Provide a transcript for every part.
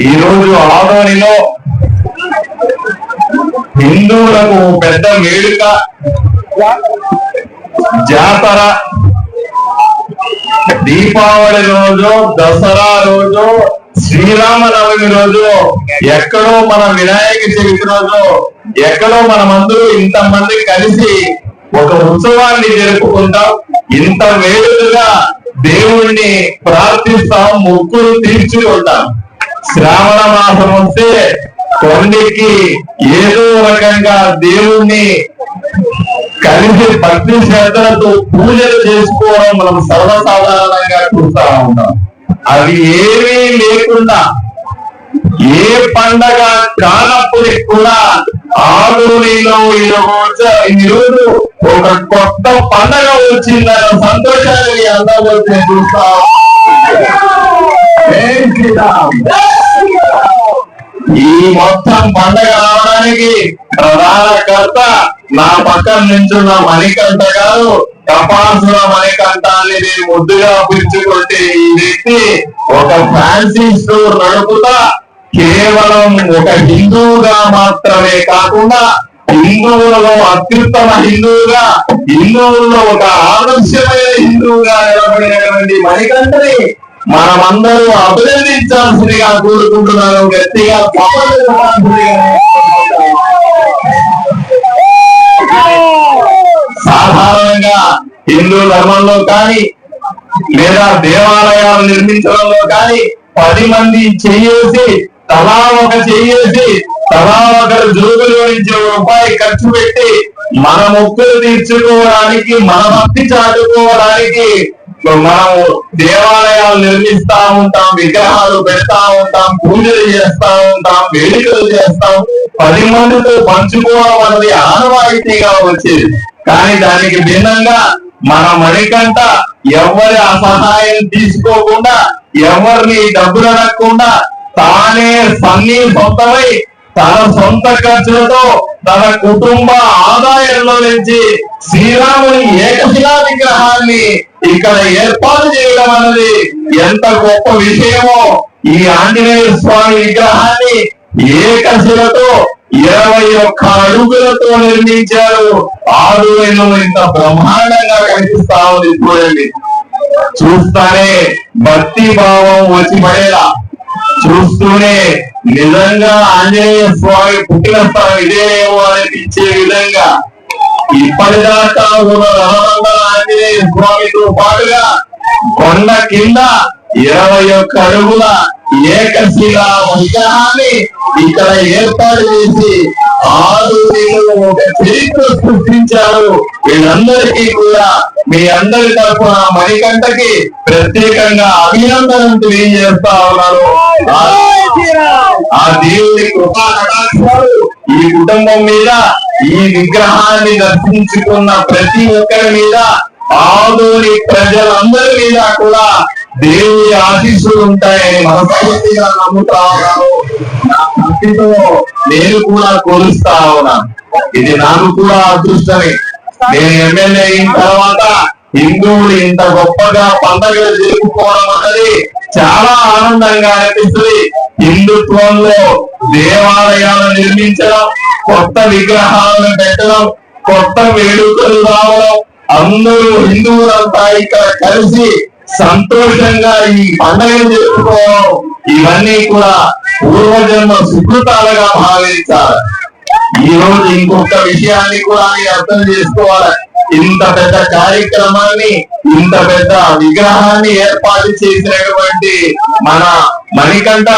ఈరోజు ఆదోనిలో హిందువులకు పెద్ద వేడుక, జాతర. దీపావళి రోజు, దసరా రోజు, శ్రీరామనవమి రోజు, ఎక్కడో మన వినాయక చవితి రోజు ఎక్కడో మనమందరూ ఇంతమంది కలిసి ఒక ఉత్సవాన్ని జరుపుకుంటాం. ఇంత వేడుకగా దేవుణ్ణి ప్రార్థిస్తాం, మొక్కులు తీర్చుకుంటాం. శ్రావణ మాసం వస్తే కొండకి ఏదో రకంగా దేవుణ్ణి కలిసి భక్తి శ్రద్ధలతో పూజలు చేసుకోవడం మనం సర్వసాధారణంగా చూస్తా ఉన్నాం. అవి ఏమీ లేకుండా ఏ పండగ కానప్పటికి కూడా ఆదోనిలో ఈరోజు ఒక కొత్త పండగ వచ్చిందన్న సంతోషాన్ని అందరూ చూస్తాం. ఈ మొత్తం పండగ రావడానికి ప్రధానకర్త నా పక్కన నించున్న మణికంఠ గారు. తపాసుల మణికంఠ అనేది ముద్దుగా పిలుచుకుంటే ఈ వ్యక్తి ఒక ఫ్యాన్సీ స్టోర్ నడుపుతా కేవలం ఒక హిందువుగా మాత్రమే కాకుండా హిందువులలో అత్యుత్తమ హిందువుగా, హిందువుల్లో ఒక ఆదర్శమైన హిందువుగా నిలబడినటువంటి మణికంఠని మనమందరూ అభినందించాల్సిందిగా కోరుకుంటున్నాను. గట్టిగా సాధారణంగా హిందూ ధర్మంలో కానీ లేదా దేవాలయాలు నిర్మించడంలో కానీ 10 మంది చెయ్యేసి తలా ఒకరు జోబులో నుంచి రూపాయి ఖర్చు పెట్టి మన మొక్కులు తీర్చుకోవడానికి, మన భక్తి చాటుకోవడానికి మనం దేవాలయాలు నిర్మిస్తా ఉంటాం, విగ్రహాలు పెడతా ఉంటాం, పూజలు చేస్తా ఉంటాం, వేడుకలు చేస్తాం. 10 మందితో పంచుకోవడం అనేది ఆనవాయితీగా వచ్చేది. కానీ దానికి భిన్నంగా మన మణికంఠ ఎవరి సహాయం తీసుకోకుండా, ఎవరిని డబ్బులు అడగకుండా తానే సొంతమై తన సొంత ఖర్చులతో తన కుటుంబ ఆదాయంలో నుంచి శ్రీరాముని ఏకశిలా విగ్రహాన్ని ఇక్కడ ఏర్పాటు చేయడం అన్నది ఎంత గొప్ప విషయమో. ఈ ఆంజనేయ స్వామి విగ్రహాన్ని ఏకశిలతో 21 అడుగులతో నిర్మించారు. ఆదోనిలో ఇంత బ్రహ్మాండంగా కనిపిస్తా ఉంది. చూడండి, చూస్తానే భక్తి భావం వచ్చి పడేలా, చూస్తూనే నిజంగా ఆంజనేయ స్వామి పుట్టిన స్థలం ఇదేమో అనిపించే విధంగా ఇప్పటిదాకా ఉన్న రమణందర ఆంజనేయ స్వామితో పాటుగా కొండ కింద 21 అడుగుల ఏకశిలా విగ్రహాన్ని ఇక్కడ ఏర్పాటు చేసి ఆదోనిలో ఒక చరిత్ర సృష్టించారు. వీళ్ళందరికీ కూడా మీ అందరి తరఫున మణికంఠకి ప్రత్యేకంగా అభినందనం తెలియజేస్తా ఉన్నారు. ఆ దేవుడి కృపా కటాక్షాలు ఈ కుటుంబం మీద, ఈ విగ్రహాన్ని దర్శించుకున్న ప్రతి ఒక్కరి మీద, ఆదోని ప్రజలందరి మీద కూడా దేవుడి ఆశీస్సులు ఉంటాయని మనస్ఫూర్తిగా నమ్ముతా ఉన్నాను. నా భక్తితో నేను కూడా కోరుస్తా ఉన్నాను. ఇది నాకు కూడా అదృష్టమే. నేను ఎమ్మెల్యే అయిన తర్వాత హిందువులు ఇంత గొప్పగా పండుగలు జరుపుకోవడం అన్నది చాలా ఆనందంగా అనిపిస్తుంది. హిందుత్వంలో దేవాలయాలు నిర్మించడం, కొత్త విగ్రహాలను పెట్టడం, కొత్త వేడుకలు రావడం, అందరూ హిందువులంతా ఇక్కడ కలిసి సంతోషంగా ఈ పండుగను జరుపుకోవడం, ఇవన్నీ కూడా పూర్వజన్మ సుకృతాలుగా భావించాలి. ఈ రోజు ఇంకొక విషయాన్ని కూడా అర్థం చేసుకోవాలి. ఇంత పెద్ద కార్యక్రమాన్ని, ఇంత పెద్ద విగ్రహాన్ని ఏర్పాటు చేసినటువంటి మన మణికంఠ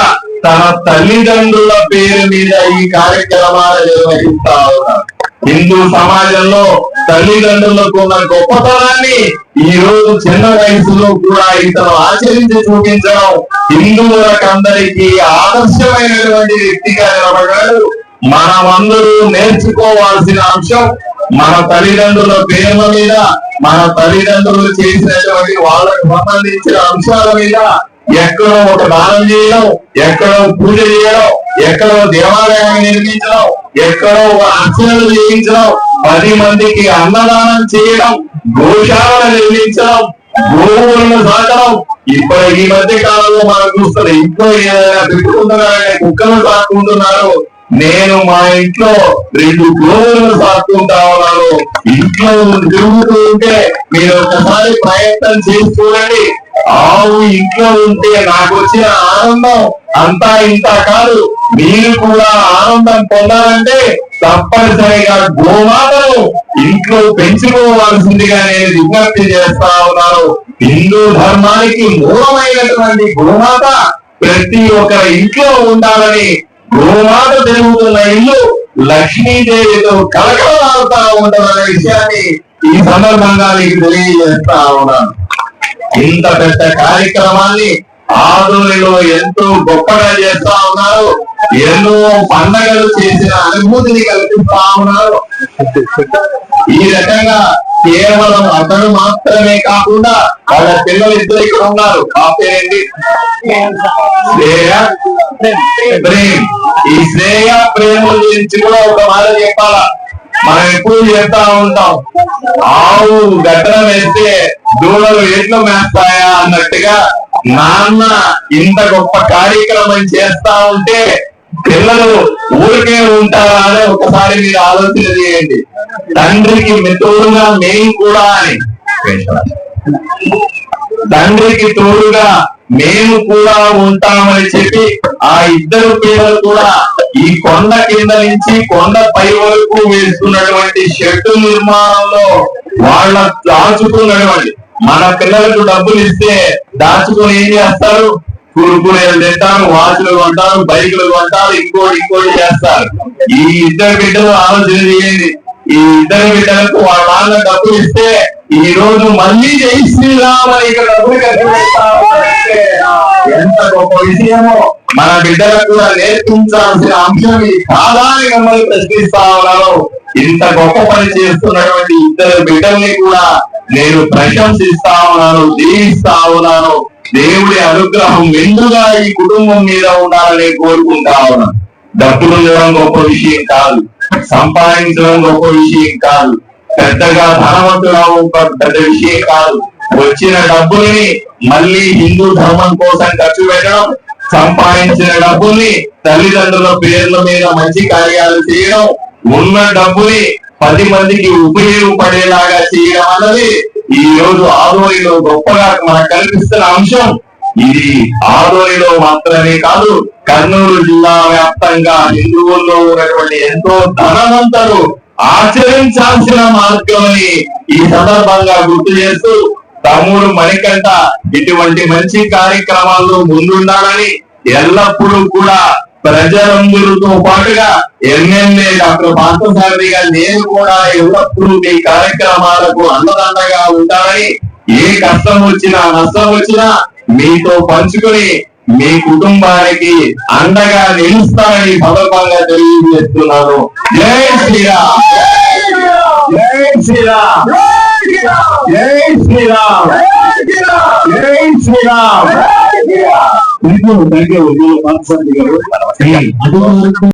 తన తల్లిదండ్రుల పేరు మీద ఈ కార్యక్రమాలు నిర్వహిస్తా ఉన్నారు. హిందూ సమాజంలో తల్లిదండ్రులకు ఉన్న గొప్పతనాన్ని ఈ రోజు చిన్న వయసులో కూడా ఇతను ఆచరించి చూపించడం హిందువులకందరికీ ఆదర్శమైనటువంటి వ్యక్తిగా నిలబడ్డాడు. మనమందరూ నేర్చుకోవాల్సిన అంశం మన తల్లిదండ్రుల పేర్ల మీద, మన తల్లిదండ్రులు చేసినటువంటి వాళ్ళకు సంబంధించిన అంశాల మీద ఎక్కడో ఒక దానం చేయడం, ఎక్కడో పూజ చేయడం, ఎక్కడో దేవాలయాన్ని నిర్మించడం, ఎక్కడో అర్చనలు చేయించడం, 10 మందికి అన్నదానం చేయడం, గోశాలను నిర్మించడం, గోవులను సాకడం ఇప్పుడు ఈ మధ్య కాలంలో మనం చూస్తున్నాం. ఇంట్లో ఏదైనా పెట్టుకుంటున్నారనే కుక్కలు సాకుంటున్నారు. నేను మా ఇంట్లో 2 గోవులను సాకుంటా ఉన్నాను. ఇంట్లో తిరుగుతూ ఉంటే మీరు ఒకసారి ప్రయత్నం చేసి చూడండి. ఆవు ఇంట్లో ఉంటే నాకు వచ్చిన ఆనందం అంతా ఇంత కాదు. మీరు కూడా ఆనందం పొందాలంటే తప్పనిసరిగా గోమాతను ఇంట్లో పెంచుకోవాల్సిందిగా నేను విజ్ఞప్తి చేస్తా ఉన్నాను. హిందూ ధర్మానికి మూలమైనటువంటి గోమాత ప్రతి ఒక్కరి ఇంట్లో ఉండాలని, గోమాత తిరుగుతున్న ఇల్లు లక్ష్మీదేవితో కలకలాడుతా ఉంటుందనే విషయాన్ని ఈ సందర్భంగా మీకు తెలియజేస్తా ఉన్నాను. ఇంత పెద్ద కార్యక్రమాన్ని ఆదోనిలో ఎంతో గొప్పగా చేస్తా ఉన్నారు. ఎన్నో పండగలు చేసిన అనుభూతిని కల్పిస్తా ఉన్నారు. ఈ రకంగా కేవలం అతను మాత్రమే కాకుండా వాళ్ళ పిల్లలు ఇద్దరు ఇక్కడ ఉన్నారు. ఆ పేరేంటి? శ్రేయ, ప్రేమ్. ఈ శ్రేయ ప్రేమ గురించి కూడా ఒక మాట చెప్పాలా. మనం ఎప్పుడు చెప్తా ఉంటాం, ఆవు గట్టన వేస్తే దూడలు ఎట్లు మేస్తాయా అన్నట్టుగా నాన్న ఇంత గొప్ప కార్యక్రమం చేస్తా ఉంటే పిల్లలు ఊరికే ఉంటారా అని ఒకసారి మీరు ఆలోచన చేయండి. తండ్రికి తోడుగా మేము కూడా అని, తండ్రికి తోడుగా మేము కూడా ఉంటామని చెప్పి ఆ ఇద్దరు పిల్లలు కూడా ఈ కొండ కింద నుంచి కొండ పై వరకు వేస్తున్నటువంటి షెడ్ నిర్మాణంలో వాళ్ళ దాచుకున్నటువంటి, మన పిల్లలకు డబ్బులు ఇస్తే దాచుకుని ఏం చేస్తారు? కురుకురేలు తింటారు, వాచ్లు కొంటారు, బైకులు కొంటారు, ఇంకోటి చేస్తారు. ఈ ఇద్దరు బిడ్డలు ఆలోచన చేయండి. ఈ ఇద్దరు బిడ్డలకు వాళ్ళ నాన్న డబ్బులు ఇస్తే ఈ రోజు మళ్ళీ జై శ్రీరామ్ అని ఇక్కడ డబ్బులు కట్టిస్తారంటే ఎంత గొప్ప విషయమో మన బిడ్డలకు కూడా నేర్పించాల్సిన అంశం ఈ కాలాన్ని మమ్మల్ని ప్రశ్నిస్తా ఉన్నాను. ఇంత గొప్ప పని చేస్తున్నటువంటి ఇద్దరు బిడ్డల్ని కూడా నేను ప్రశంసిస్తా ఉన్నాను, దీవిస్తా ఉన్నాను. దేవుడి అనుగ్రహం మెండుగా ఈ కుటుంబం మీద ఉండాలని కోరుకుంటా ఉన్నాను. డబ్బులు ఉండడం గొప్ప విషయం కాదు, సంపాదించడం గొప్ప విషయం కాదు, పెద్దగా ధనవంతులం పెద్ద విషయం కాదు. వచ్చిన డబ్బుల్ని మళ్ళీ హిందూ ధర్మం కోసం ఖర్చు పెట్టడం, సంపాదించిన డబ్బుల్ని తల్లిదండ్రుల పేర్ల మీద మంచి కార్యాలు చేయడం, ఉన్న డబ్బుని 10 మందికి ఉపయోగపడేలాగా చేయడం అన్నది ఈ రోజు ఆదోనిలో గొప్పగా మనకు కల్పిస్తున్న అంశం. ఇది ఆదోనిలో మాత్రమే కాదు, కర్నూలు జిల్లా వ్యాప్తంగా హిందువుల్లో ఉన్నటువంటి ఎంతో ధనవంతులు ఆచరించాల్సిన మార్గమని ఈ సందర్భంగా గుర్తు చేస్తూ, తమ్ముడు మణికంఠ ఇటువంటి మంచి కార్యక్రమాల్లో ముందుండాలని ఎల్లప్పుడూ కూడా ప్రజలందరితో పాటుగా ఎమ్మెల్యే డాక్టర్ పార్థసారథిగా నేను కూడా ఎల్లప్పుడూ మీ కార్యక్రమాలకు అండదండగా ఉంటానని, ఏ కష్టం వచ్చినా నష్టం వచ్చినా మీతో పంచుకుని మీ కుటుంబానికి అండగా నిలుస్తానని సందర్భంగా తెలియజేస్తున్నాను. జై శ్రీరామ్, జై శ్రీరామ్, జై శ్రీరామ్, జై శ్రీరామ్. Thank you.